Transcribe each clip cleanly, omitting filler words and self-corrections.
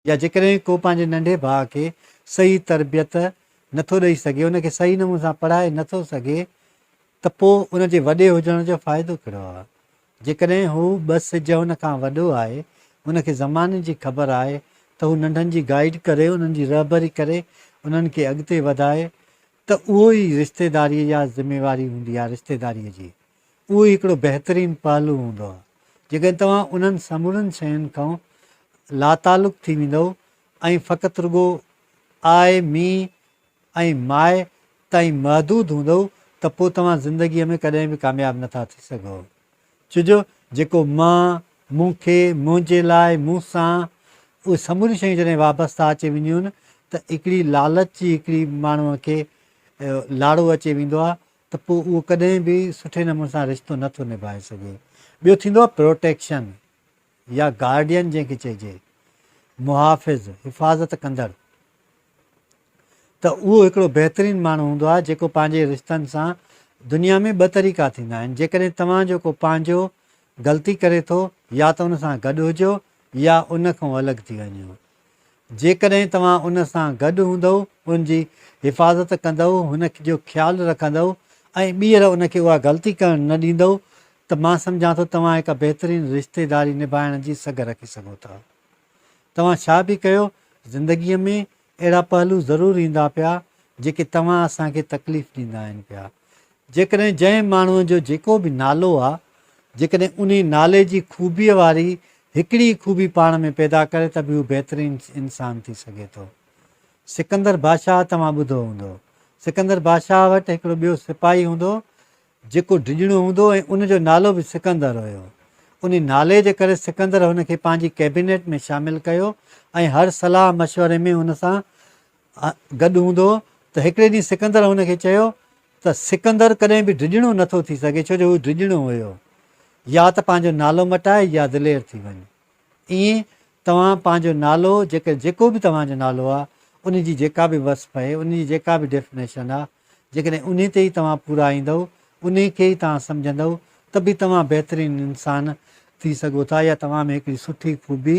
या जेकॾहिं को पंहिंजे नंढे भाउ खे सही तरबियत नथो ॾेई सघे, उनखे सही नमूने सां पढ़ाए नथो सघे, त पोइ उनजे वॾे हुजण जो फ़ाइदो कहिड़ो आहे। जेकॾहिं हू 2 सिज हुन खां वॾो आहे, उनखे ज़माने जी ख़बर आहे, त हू नंढनि जी गाइड करे, उन्हनि जी रहबरी करे, उन्हनि खे अॻिते वधाए, त उहो ई रिश्तेदारीअ जा ज़िमेवारी हूंदी आहे। रिश्तेदारीअ जी उहो ई हिकिड़ो बहितरीनु पहलू हूंदो आहे। जेकॾहिं तव्हां उन्हनि समूरनि शयुनि खां लातालुक़ थी वेंदो ऐं फ़क़ति रुॻो आए मींहुं ऐं माए ताईं महदूद हूंदो, त पोइ तव्हां ज़िंदगीअ में कॾहिं बि कामयाबु नथा थी सघो। छोजो जेको मां, मूंखे, मुंहिंजे लाइ, मूंसां, उहे समूरियूं शयूं जॾहिं वाबस्ता अची वेंदियूं आहिनि, त हिकिड़ी लालच जी हिकिड़ी माण्हूअ खे लाड़ो अची वेंदो आहे, त पोइ उहो कॾहिं बि सुठे नमूने सां रिश्तो नथो निभाए सघे। ॿियो थींदो आहे प्रोटेक्शन या गार्डियन जंहिंखे चइजे, मुहाफ़िज़, हिफ़ाज़त कंदड़। त उहो हिकिड़ो बहितरीनु माण्हू हूंदो आहे जेको पंहिंजे रिश्तनि सां, दुनिया में 2 तरीक़ा थींदा आहिनि। जेकॾहिं तव्हांजो को पंहिंजो ग़लती करे थो, या त उन सां गॾु हुजो या उन खां अलॻि थी वञो। जेकॾहिं तव्हां उन सां गॾु हूंदव, उनजी हिफ़ाज़त कंदव, हुन जो ख़्यालु रखंदव ऐं ॿीहर उनखे उहा ग़लती करणु न ॾींदव, त मां सम्झां थो तव्हां हिकु बहितरीनु रिश्तेदारी निभाइण जी सघ रखी सघो था। तव्हां छा बि कयो, ज़िंदगीअ में अहिड़ा पहलू ज़रूरु ईंदा पिया जेके तव्हां असांखे तकलीफ़ ॾींदा आहिनि पिया। जेकॾहिं जंहिं माण्हूअ जो जेको बि नालो आहे, जेकॾहिं उन नाले जी ख़ूबीअ वारी हिकिड़ी ख़ूबी पाण में पैदा करे, त बि उहो बहितरीनु इंसानु थी सघे थो। सिकंदर बादशाह तव्हां ॿुधो हूंदो। सिकंदर बादशाह वटि हिकिड़ो ॿियो सिपाही हूंदो जेको डिॼणो हूंदो, ऐं उनजो नालो बि सिकंदर हुयो। उन नाले जे करे सिकंदर हुनखे पंहिंजी कैबिनेट में शामिलु कयो ऐं हर सलाह मशवरे में हुन सां गॾु हूंदो। त हिकिड़े ॾींहुं सिकंदर हुनखे चयो त सिकंदर कॾहिं बि डिॼणो नथो थी सघे, छो जो हू डिॼणो हुयो। या त पंहिंजो नालो मटाए या दिलेर थी वञे। ईअं तव्हां पंहिंजो नालो, जेको बि तव्हांजो नालो आहे, उन जी जेका बि वसफ़ आहे, उन जी जेका बि डेफिनेशन आहे, जेकॾहिं उन ते ई तव्हां पूरा ईंदव, उन खे ई तव्हां सम्झंदव, त बि तव्हां बहितरीनु इंसानु थी सघो था, या तव्हां में हिकिड़ी सुठी ख़ूबी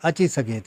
अची सघे थी।